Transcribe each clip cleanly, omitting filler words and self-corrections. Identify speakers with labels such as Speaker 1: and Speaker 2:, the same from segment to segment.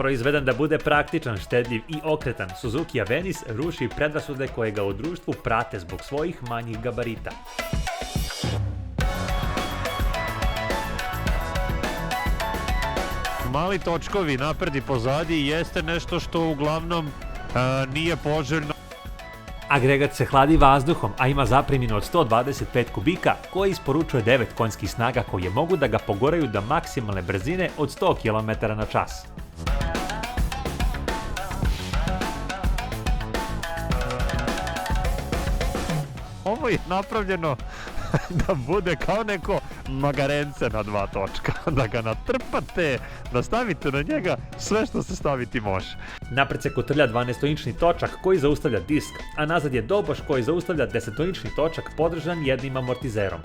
Speaker 1: Proizveden da bude praktičan, štedljiv i okretan, Suzuki Avenis ruši predrasude koje ga u društvu prate zbog svojih manjih gabarita.
Speaker 2: Mali točkovi napred i pozadi jeste nešto što uglavnom nije poželjno.
Speaker 1: Agregat se hladi vazduhom, a ima zapremninu od 125 kubika koji isporučuje 9 konjskih snaga koje mogu da ga pogoraju do maksimalne brzine od 100 km/h.
Speaker 2: Ovo je napravljeno da bude kao neko magarence na 2 točka, da ga natrpate, da stavite na njega sve što se staviti može.
Speaker 1: Napred se kotrlja 12-inčni točak koji zaustavlja disk, a nazad je doboš koji zaustavlja 10-inčni točak podržan jednim amortizerom.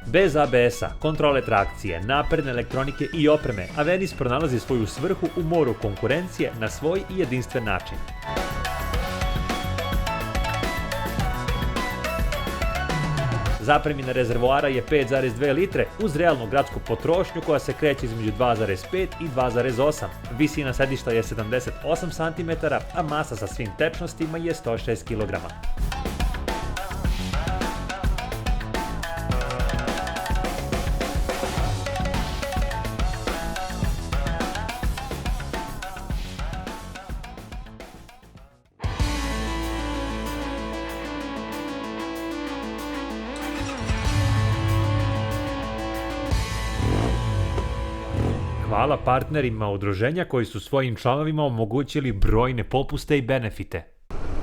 Speaker 1: Bez ABS-a, kontrole trakcije, napredne elektronike i opreme, Avenis pronalazi svoju svrhu u moru konkurencije na svoj i jedinstven način. Zapremnina rezervoara je 5,2 litre uz realnu gradsku potrošnju koja se kreće između 2,5 i 2,8. Visina sedišta je 78 cm, a masa sa svim tečnostima je 106 kg. Hvala partnerima udruženja koji su svojim članovima omogućili brojne popuste i benefite.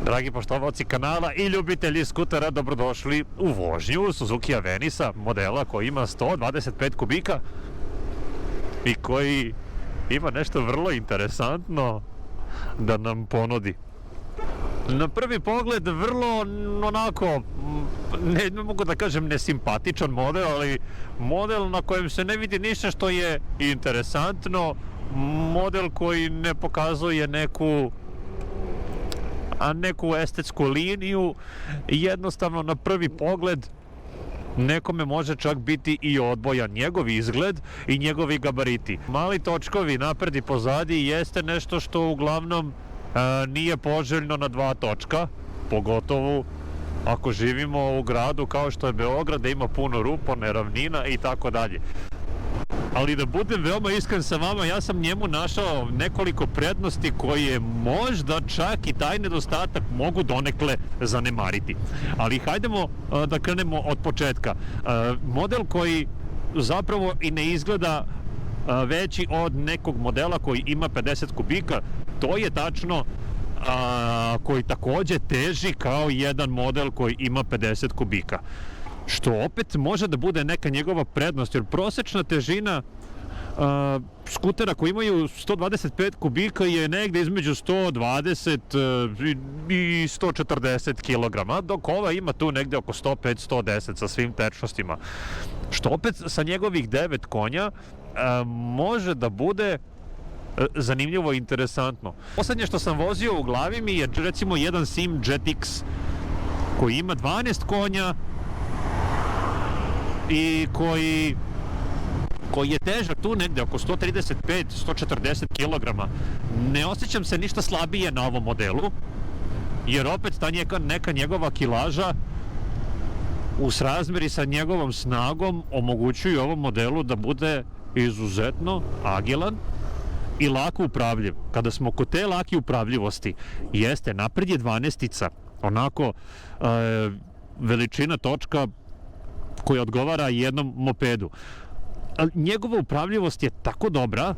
Speaker 2: Dragi poštovaoci kanala i ljubitelji skutera, dobrodošli u vožnju Suzuki Avenisa, modela koji ima 125 kubika i koji ima nešto vrlo interesantno da nam ponudi. Na prvi pogled vrlo onako, ne mogu da kažem nesimpatičan model, ali model na kojem se ne vidi ništa što je interesantno, model koji ne pokazuje neku estetsku liniju, jednostavno na prvi pogled nekome može čak biti i odbojan njegov izgled i njegovi gabariti. Mali točkovi napred i pozadi jeste nešto što uglavnom nije poželjno na 2 točka, pogotovo ako živimo u gradu kao što je Beograd, da ima puno rupa, neravnina i tako dalje. Ali da budem veoma iskren sa vama, ja sam njemu našao nekoliko prednosti koje možda čak i taj nedostatak mogu donekle zanemariti. Ali hajdemo da krenemo od početka. Model koji zapravo i ne izgleda veći od nekog modela koji ima 50 kubika, to je tačno, koji takođe teži kao jedan model koji ima 50 kubika. Što opet može da bude neka njegova prednost, jer prosečna težina skutera koji imaju 125 kubika je negde između 120 i 140 kg, dok ova ima tu negde oko 105-110 sa svim tečnostima. Što opet sa njegovih 9 konja može da bude zanimljivo i interesantno. Poslednje što sam vozio u glavi mi je recimo jedan Sim Jetix koji ima 12 konja i koji je težak tu negde oko 135-140 kg. Ne osjećam se ništa slabije na ovom modelu, jer opet ta neka njegova kilaža u srazmeri sa njegovom snagom omogućuju ovom modelu da bude izuzetno agilan i lako upravljiv. Kada smo kod te lake upravljivosti, jeste napred je 12-ica, onako veličina točka koja odgovara jednom mopedu. Njegova upravljivost je tako dobra,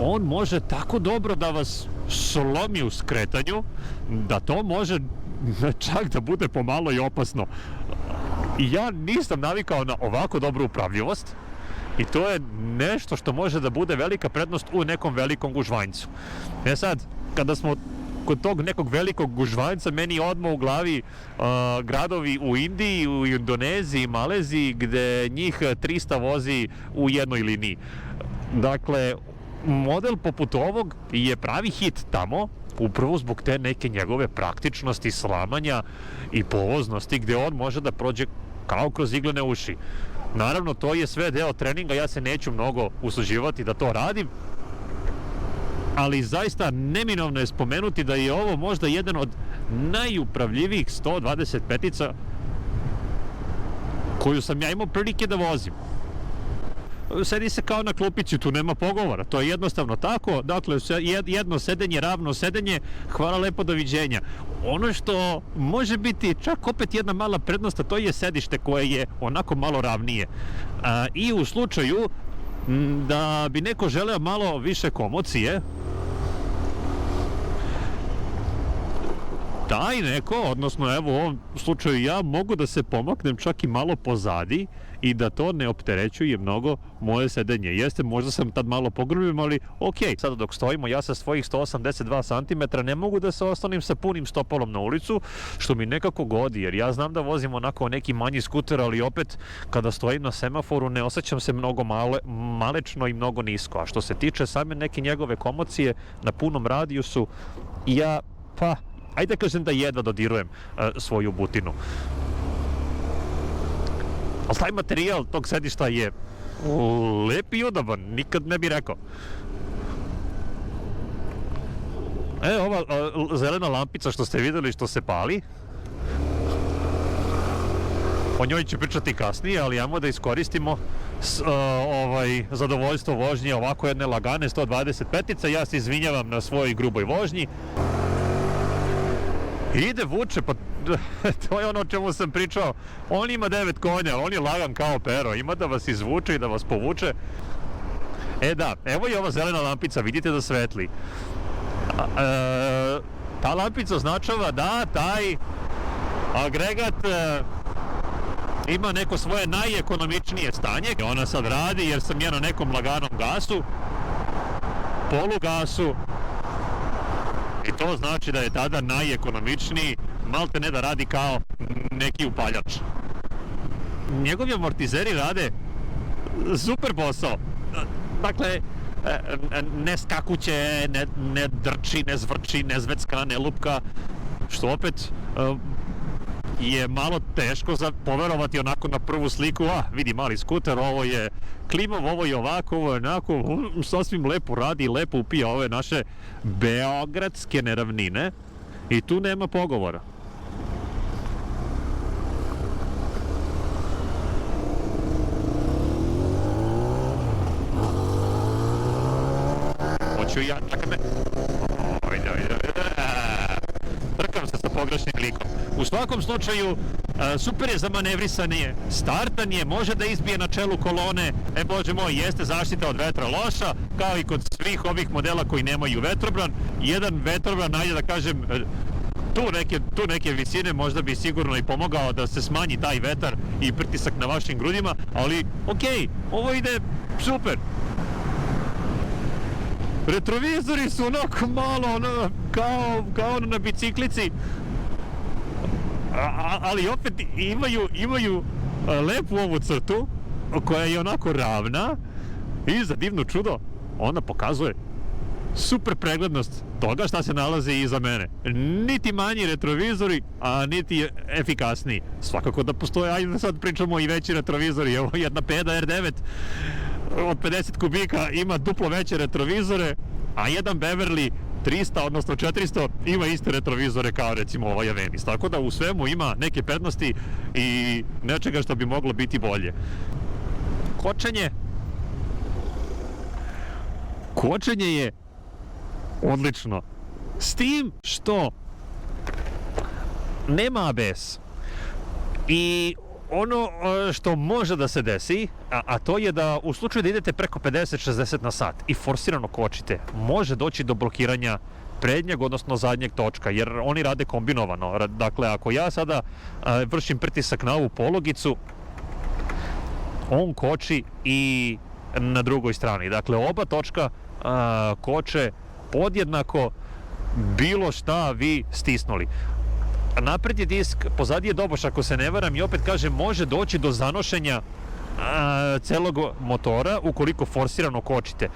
Speaker 2: on može tako dobro da vas slomi u skretanju, da to može čak da bude pomalo i opasno. Ja nisam navikao na ovako dobru upravljivost i to je nešto što može da bude velika prednost u nekom velikom gužvanjcu. Sad, kada smo kod tog nekog velikog gužvanjca, meni odmah u glavi gradovi u Indiji, u Indoneziji, Maleziji, gde njih 300 vozi u jednoj liniji. Dakle, model poput ovog je pravi hit tamo, upravo zbog te neke njegove praktičnosti, slamanja i povoznosti, gde on može da prođe kao kroz iglene uši. Naravno, to je sve deo treninga, ja se neću mnogo usuđivati da to radim, ali zaista neminovno je spomenuti da je ovo možda jedan od najupravljivijih 125-ica koju sam ja imao prilike da vozim. Sedi se kao na klupici, tu nema pogovora, to je jednostavno tako, dakle jedno sedenje, ravno sedenje, hvala lepo, doviđenja. Ono što može biti čak opet jedna mala prednost, a to je sedište koje je onako malo ravnije. I u slučaju da bi neko želeo malo više komocije, taj neko, odnosno evo u ovom slučaju ja, mogu da se pomaknem čak i malo pozadi i da to ne opterećuje mnogo moje sedenje. Jeste, možda sam tad malo pogrubim, ali ok. Sada dok stojimo, ja sa svojih 182 cm ne mogu da se oslonim sa punim stopalom na ulicu, što mi nekako godi, jer ja znam da vozim onako neki manji skuter, ali opet kada stojim na semaforu ne osjećam se mnogo malečno i mnogo nisko. A što se tiče same neke njegove komocije na punom radijusu, ja, ajde kažem da jedva dodirujem svoju butinu. Ali taj materijal tog sedišta je lep i udoban, nikad ne bih rekao. Ova zelena lampica što ste videli što se pali, o njoj ću pričati kasnije, ali ajmo da iskoristimo zadovoljstvo vožnje ovako jedne lagane 125-ice. Ja se izvinjavam na svojoj gruboj vožnji. Ide, vuče, pa to je ono o čemu sam pričao. On ima 9 konja, on je lagan kao pero, ima da vas izvuče i da vas povuče. Da, evo je ova zelena lampica, vidite da svetli. Ta lampica označava da taj agregat ima neko svoje najekonomičnije stanje. Ona sad radi jer sam ja na nekom laganom gasu, polugasu. I to znači da je tada najekonomičniji, malte ne da radi kao neki upaljač. Njegovi amortizeri rade super posao. Dakle, ne skakuće, ne drči, ne zvrči, ne zvecka, ne lupka, što opet je malo teško za poverovati onako na prvu sliku. Vidi mali skuter, ovo je klimav, ovo je ovako, ovo je onako, sasvim lepo radi, lepo upija ove naše beogradske neravnine i tu nema pogovora. Hoću ja, čakaj me. Trkam se sa pogrešnim likom. U svakom slučaju, super je za manevrisanje, startan je, može da izbije na čelu kolone, bože moj, jeste zaštita od vetra loša, kao i kod svih ovih modela koji nemaju vetrobran. Jedan vetrobran, ajde da kažem, tu neke visine možda bi sigurno i pomogao da se smanji taj vetar i pritisak na vašim grudima, ali okej, ovo ide super. Retrovizori su onako malo kao na biciklici, ali opet imaju lepu ovu crtu koja je onako ravna i za divno čudo ona pokazuje super preglednost toga šta se nalazi iza mene. Niti manji retrovizori, a niti efikasniji. Svakako da postoje, ajde da sad pričamo i veći retrovizori. Evo jedna Peda R9 od 50 kubika ima duplo veće retrovizore, a jedan Beverly 300, odnosno 400 ima iste retrovizore kao recimo ovaj Avenis. Tako da u svemu ima neke prednosti i nečega što bi moglo biti bolje. Kočenje je odlično. S tim što nema ABS. I ono što može da se desi, a to je da u slučaju da idete preko 50-60 na sat i forsirano kočite, može doći do blokiranja prednjeg, odnosno zadnjeg točka, jer oni rade kombinovano. Dakle, ako ja sada vršim pritisak na ovu pologicu, on koči i na drugoj strani. Dakle, oba točka koče podjednako, bilo šta vi stisnuli. Naprednji disk, pozadi je doboš ako se ne varam, i opet kažem, može doći do zanošenja celog motora ukoliko forsirano kočite.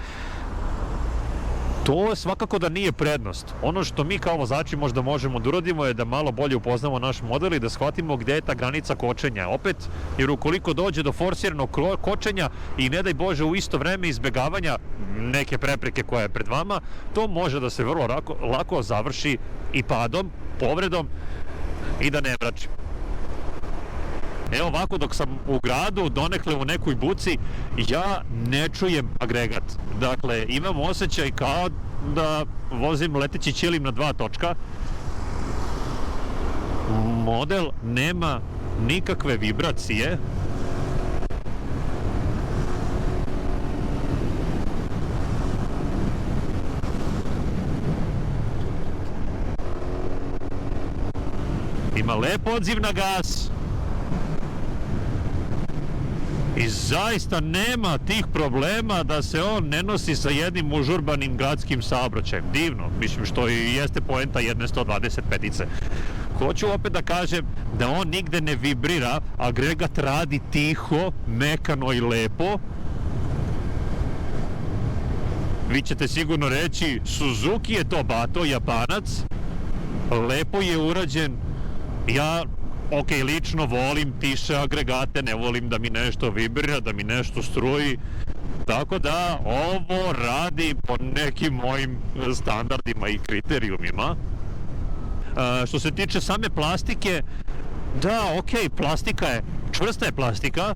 Speaker 2: To svakako da nije prednost. Ono što mi kao vozači možda možemo da uradimo je da malo bolje upoznamo naš model i da shvatimo gde je ta granica kočenja. Opet, jer ukoliko dođe do forsiranog kočenja i ne daj Bože u isto vreme izbegavanja neke prepreke koja je pred vama, to može da se vrlo lako završi i padom, povredom i da ne vraćim. Evo ovako, dok sam u gradu, donekle u nekoj buci, ja ne čujem agregat. Dakle, imam osjećaj kao da vozim leteći ćilim na 2 točka. Model nema nikakve vibracije. Ima lep odziv na gas. I zaista nema tih problema da se on ne nosi sa jednim užurbanim gradskim saobraćajem. Divno, mislim, što i jeste poenta jedne 125-ice. Hoću opet da kažem da on nigde ne vibrira, agregat radi tiho, mekano i lepo. Vi ćete sigurno reći, Suzuki je to bato, Japanac, lepo je urađen. Ja lično volim tiše agregate, ne volim da mi nešto vibrira, da mi nešto struji, tako da ovo radi po nekim mojim standardima i kriterijumima. Što se tiče same plastike, da, plastika je, čvrsta je plastika,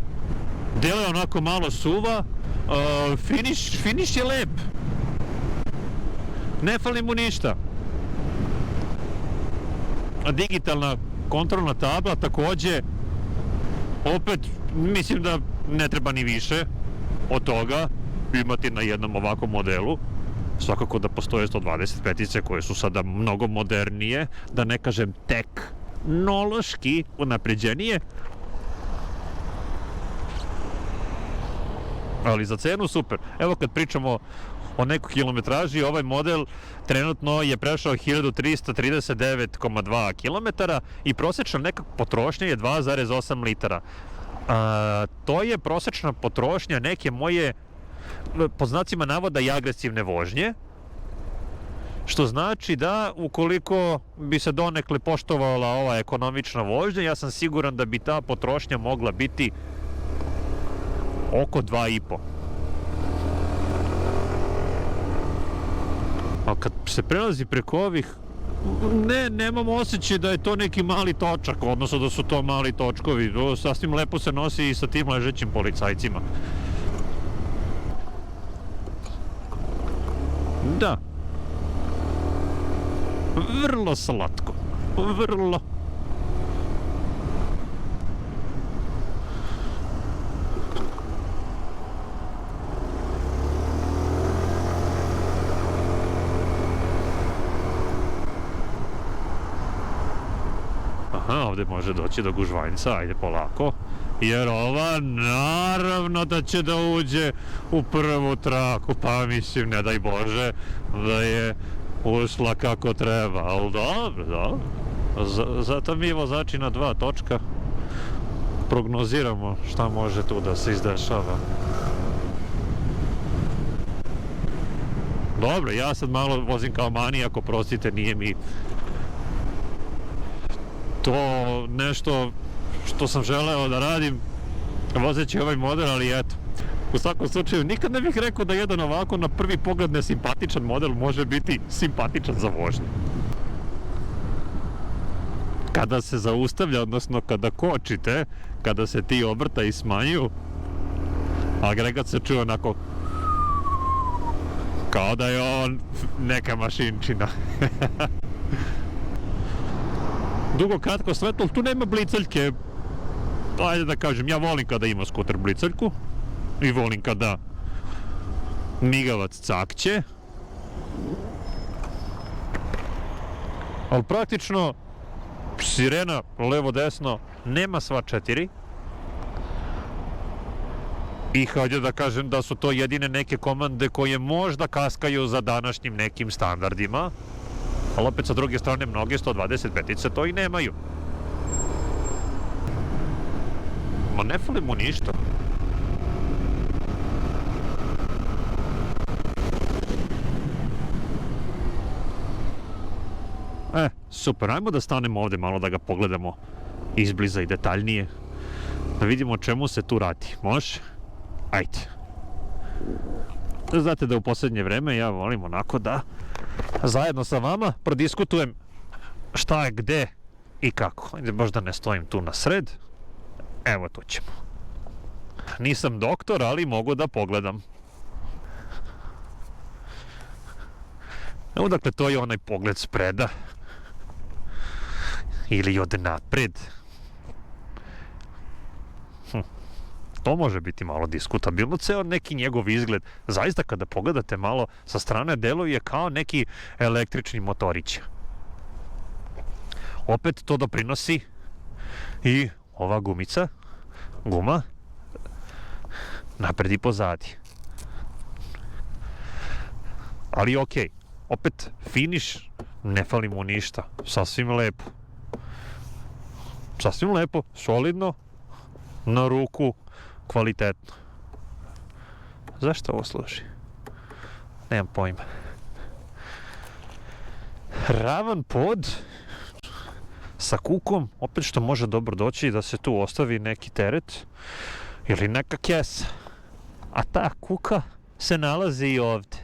Speaker 2: deluje onako malo suva, finiš je lep, ne fali mu ništa. Digitalna kontrolna tabla takođe, opet mislim da ne treba ni više od toga imati na jednom ovakvom modelu. Svakako da postoje 125-ice koje su sada mnogo modernije, da ne kažem teknološki unapređenije. Ali za cenu super. Evo, kad pričamo o nekoj kilometraži, ovaj model trenutno je prešao 1339,2 km i prosečna neka potrošnja je 2,8 litara. To je prosečna potrošnja neke moje, po znacima navoda, i agresivne vožnje, što znači da ukoliko bi se donekle poštovala ova ekonomična vožnja, ja sam siguran da bi ta potrošnja mogla biti oko 2,5. A kad se prelazi preko ovih, nemam osjećaj da je to neki mali točak, odnosno da su to mali točkovi. To sasvim lepo se nosi i sa tim ležećim policajcima. Da. Vrlo slatko. Vrlo. Ovde može doći do gužvanjca, ajde polako, jer ova naravno da će da uđe u prvu traku, pa mislim, ne daj Bože da je ušla kako treba, ali dobro. Zato mi vozači na 2 točka prognoziramo šta može tu da se izdešava. Dobro, ja sad malo vozim kao manijak, oprostite, nije mi to nešto što sam želeo da radim vozeći ovaj model, ali eto, u svakom slučaju nikad ne bih rekao da jedan ovako na prvi pogled nesimpatičan model može biti simpatičan za vožnju. Kada se zaustavlja, odnosno kada kočite, kada se ti obrtaji smanjuju, agregat se čuje onako kao da je on neka mašinčina. Dugo kratko svetlo, tu nema blicaljke. Ajde da kažem, ja volim kada ima skuter blicaljku i volim kada migavac cakće. Ali praktično sirena levo-desno nema sva 4. I hajde da kažem da su to jedine neke komande koje možda kaskaju za današnjim nekim standardima. Ali opet sa druge strane mnoge 125-ice to i nemaju. Ma ne fali mu ništa. Super, ajmo da stanemo ovde malo da ga pogledamo izbliza i detaljnije. Da vidimo o čemu se tu radi. Može? Ajde. Znate da u posljednje vreme ja volim onako da zajedno sa vama prodiskutujem šta je gde i kako. Ajde, baš da ne stojim tu na sred. Evo, tu ćemo. Nisam doktor, ali mogu da pogledam. Evo, dakle, to je onaj pogled spreda. Ili od napred. To može biti malo diskutabilno, ceo neki njegov izgled. Zaista kada pogledate malo sa strane, deluje kao neki električni motorić. Opet to doprinosi i ova guma, napred i pozadi. Ali okej, opet finiš, ne fali mu ništa, sasvim lepo, solidno, na ruku, kvalitetno. Zašto ovo služi? Nemam pojma. Ravan pod sa kukom, opet što može dobro doći da se tu ostavi neki teret ili neka kesa. A ta kuka se nalazi i ovde.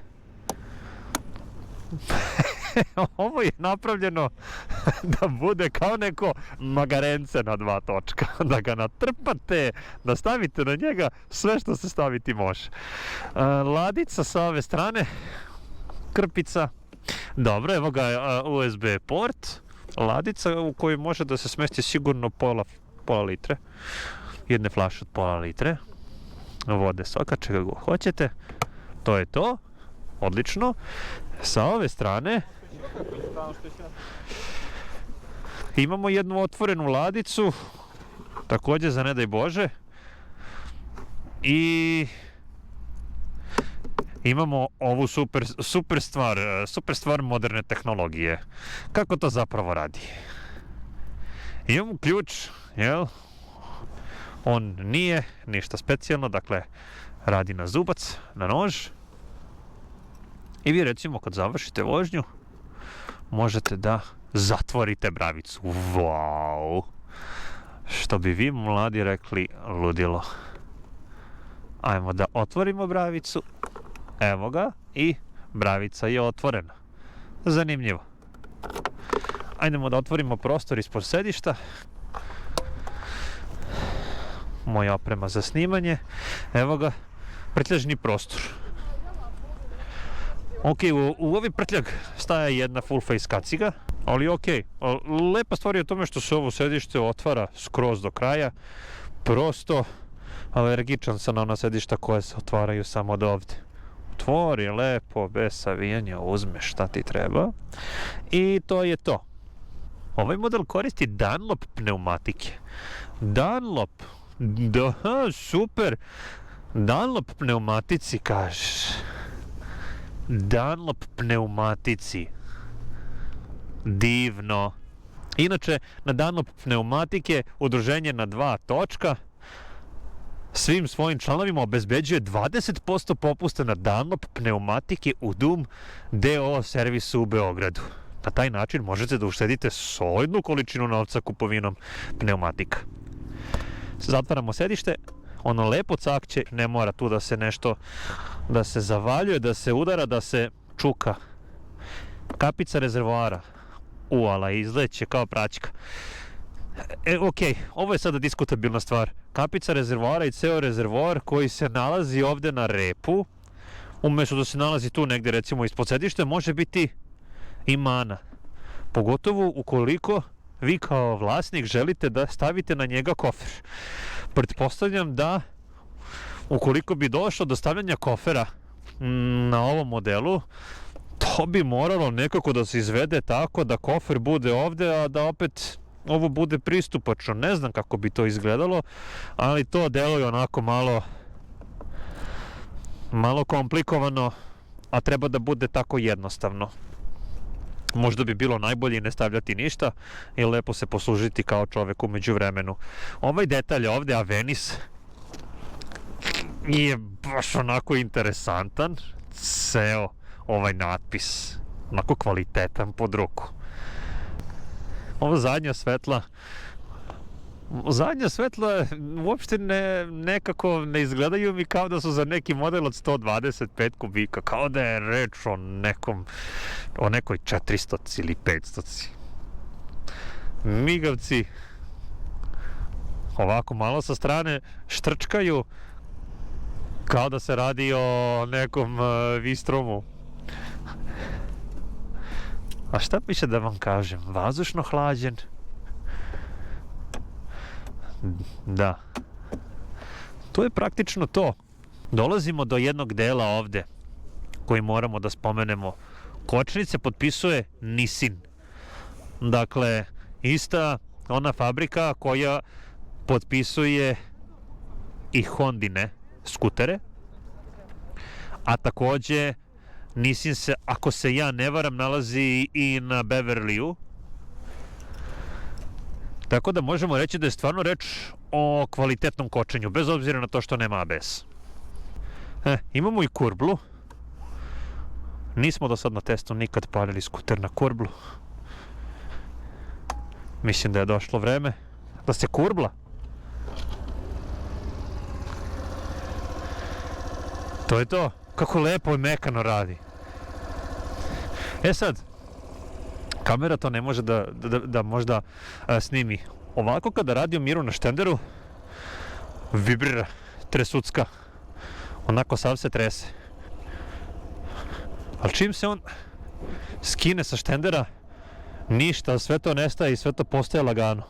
Speaker 2: Ovo je napravljeno da bude kao neko magarence na 2 točka. Da ga natrpate, da stavite na njega sve što se staviti može. Ladica sa ove strane, krpica. Dobro, evo ga USB port. Ladica u kojoj može da se smesti sigurno pola litre. Jedne flaše od pola litre. Vode, soka, čega god hoćete. To je to. Odlično. Sa ove strane imamo jednu otvorenu ladicu, također za ne daj Bože, i imamo ovu super stvar moderne tehnologije. Kako to zapravo radi? Imamo ključ, jel? On nije ništa specijalno, dakle radi na zubac, na nož. I vi recimo kad završite vožnju možete da zatvorite bravicu. Wow! Što bi vi mladi rekli, ludilo. Ajmo da otvorimo bravicu. Evo ga, i bravica je otvorena. Zanimljivo. Ajdemo da otvorimo prostor ispod sedišta. Moja oprema za snimanje. Evo ga, prtljažni prostor. Ok, u ovi prtljag staje jedna full face kaciga, ali ok. Lepa stvar je o tome što se ovo sedište otvara skroz do kraja. Prosto alergičan sam na ona sedišta koje se otvaraju samo od ovde. Otvori lepo, bez savijanja, uzmeš šta ti treba. I to je to. Ovaj model koristi Dunlop pneumatike. Dunlop, da, super. Dunlop pneumatici, kažeš. Dunlop pneumatici. Divno. Inače, na Dunlop pneumatike udruženje na 2 točka svim svojim članovima obezbeđuje 20% popusta na Dunlop pneumatike u DUM DO servisu u Beogradu. Na taj način možete da uštedite solidnu količinu novca kupovinom pneumatika. Zatvaramo sedište, ono lepo cakće, ne mora tu da se nešto, da se zavaljuje, da se udara, da se čuka. Kapica rezervoara, ala izleće kao praćka. Ok, ovo je sada diskutabilna stvar. Kapica rezervoara i ceo rezervoar koji se nalazi ovde na repu, umjesto da se nalazi tu negde recimo ispod sedišta, može biti i mana. Pogotovo ukoliko vi kao vlasnik želite da stavite na njega kofer. Pretpostavljam da ukoliko bi došlo do stavljanja kofera na ovom modelu, to bi moralo nekako da se izvede tako da kofer bude ovde, a da opet ovo bude pristupačno. Ne znam kako bi to izgledalo, ali to deluje onako malo komplikovano, a treba da bude tako jednostavno. Možda bi bilo najbolje ne stavljati ništa i lepo se poslužiti kao čovek u međuvremenu. Ovaj detalj ovde, Avenis, je baš onako interesantan. Ceo ovaj natpis, onako kvalitetan pod ruku. Ovo zadnja svetla uopšte nekako ne izgledaju mi kao da su za neki model od 125 kubika, kao da je reč o nekoj 400 ili 500. Migavci ovako malo sa strane štrčkaju kao da se radi o nekom Vistromu. A šta piše da vam kažem? Vazdušno hlađen. Da. To je praktično to. Dolazimo do jednog dela ovde koji moramo da spomenemo. Kočnice potpisuje Nissin. Dakle, ista ona fabrika koja potpisuje i Hondine skutere, a takođe Nissin se, ako se ja ne varam, nalazi i na Beverlyu. Tako da možemo reći da je stvarno reč o kvalitetnom kočenju, bez obzira na to što nema ABS. Imamo i kurblu. Nismo do sad na testu nikad palili skuter na kurblu. Mislim da je došlo vreme da se kurbla. To je to. Kako lepo i mekano radi. Sad, kamera to ne može da možda snimi. Ovako kada radi o miru na štenderu, vibrira, tresucka. Onako sav se trese. Ali čim se on skine sa štendera, ništa, sve to nestaje i sve to postaje lagano.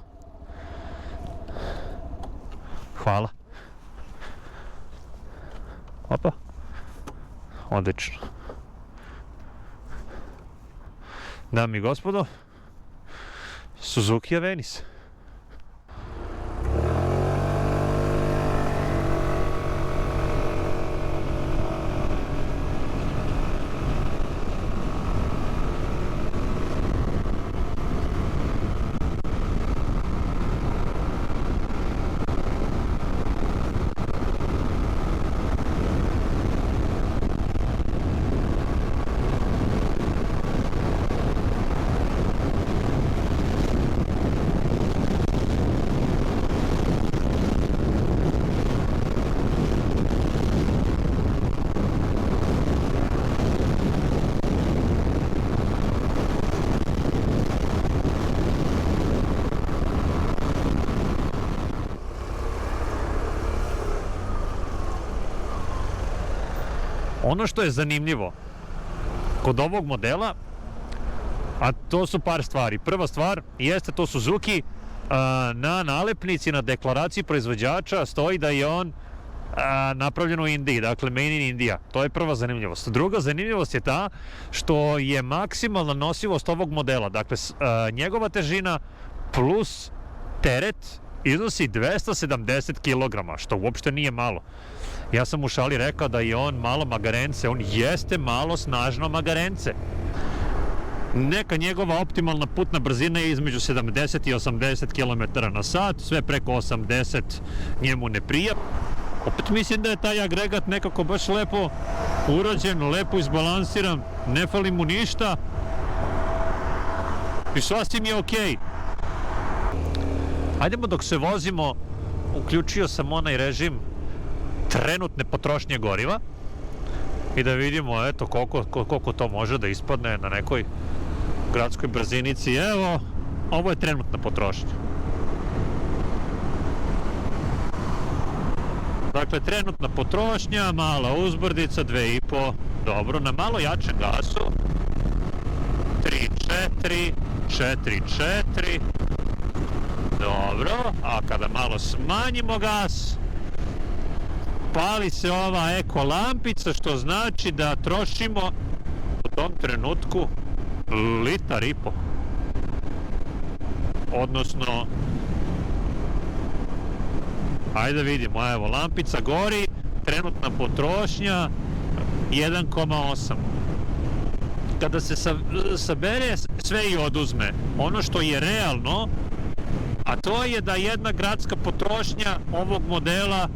Speaker 2: Hvala. Opa. Odlično. Dame i gospodo, Suzuki Avenis. Ono što je zanimljivo kod ovog modela, a to su par stvari. Prva stvar jeste to Suzuki, na nalepnici, na deklaraciji proizvođača stoji da je on napravljen u Indiji, dakle made in India. To je prva zanimljivost. Druga zanimljivost je ta što je maksimalna nosivost ovog modela, dakle njegova težina plus teret iznosi 270 kg, što uopšte nije malo. Ja sam u šali rekao da je on malo magarence, on jeste malo snažno magarence. Neka njegova optimalna putna brzina je između 70 i 80 km na sat, sve preko 80 njemu ne prija. Opet mislim da je taj agregat nekako baš lepo urađen, lepo izbalansiran, ne fali mu ništa i sasvim je okej. Hajdemo dok se vozimo, uključio sam onaj režim trenutne potrošnje goriva i da vidimo eto koliko to može da ispadne na nekoj gradskoj brzinici. Evo, ovo je trenutna potrošnja. Dakle, trenutna potrošnja, mala uzbrdica, 2,5, dobro, na malo jačem gasu, 3,4, 4,4, dobro, a kada malo smanjimo gas, pali se ova eko lampica, što znači da trošimo u tom trenutku 1,5 litar. Odnosno, ajde vidimo, evo, lampica gori, trenutna potrošnja 1,8. Kada se sabere sve i oduzme, ono što je realno, a to je da jedna gradska potrošnja ovog modela,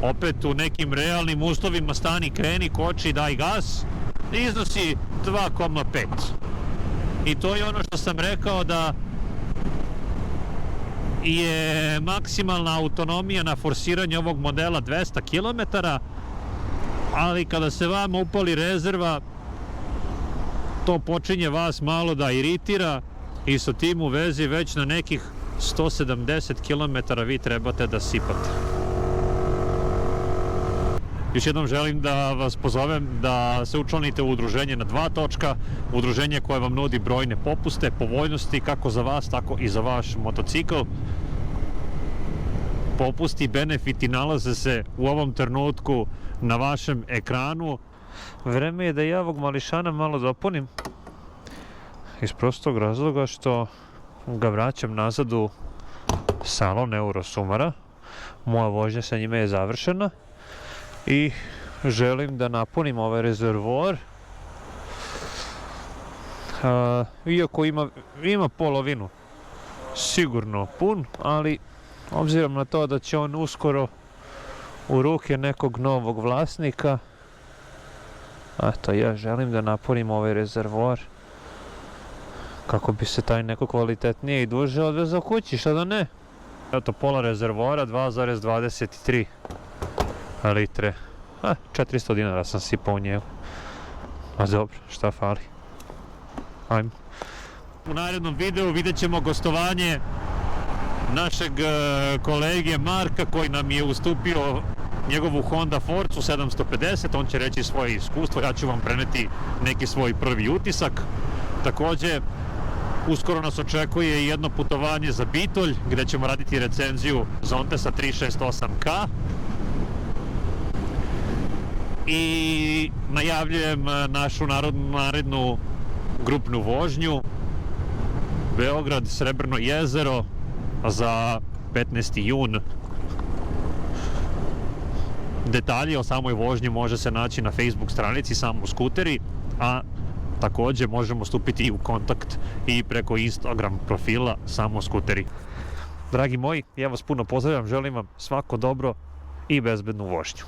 Speaker 2: opet u nekim realnim uslovima, stani, kreni, koči, daj gas, iznosi 2,5. I to je ono što sam rekao, da je maksimalna autonomija na forsiranje ovog modela 200 km, ali kada se vama upali rezerva, to počinje vas malo da iritira i sa tim u vezi već na nekih 170 km vi trebate da sipate. Još jednom želim da vas pozovem da se učlanite u udruženje na 2 točka, udruženje koje vam nudi brojne popuste, povoljnosti kako za vas, tako i za vaš motocikl. Popusti i benefiti nalaze se u ovom trenutku na vašem ekranu. Vreme je da ja ovog mališana malo dopunim iz prostog razloga što ga vraćam nazad u salon Eurosumara. Moja vožnja sa njime je završena i želim da napunim ovaj rezervoar, iako ima polovinu sigurno pun, ali obzirom na to da će on uskoro u ruke nekog novog vlasnika, eto, ja želim da napunim ovaj rezervoar kako bi se taj neko kvalitetnije i duže odvezao kući, šta da ne. Eto, pola rezervoara, 2,23 litre. 400 dinara sam sipao u njegu. A dobro, šta fali? Ajmo. U narednom videu vidjet ćemo gostovanje našeg kolege Marka, koji nam je ustupio njegovu Honda Forzu 750. On će reći svoje iskustvo, ja ću vam preneti neki svoj prvi utisak. Takođe, uskoro nas očekuje jedno putovanje za Bitolj, gde ćemo raditi recenziju Zontesa 368K. I najavljujem našu narednu grupnu vožnju Beograd, Srebrno jezero za 15. jun. Detalji o samoj vožnji može se naći na Facebook stranici Samo skuteri, a takođe možemo stupiti i u kontakt i preko Instagram profila Samo skuteri. Dragi moji, ja vas puno pozdravljam, želim vam svako dobro i bezbednu vožnju.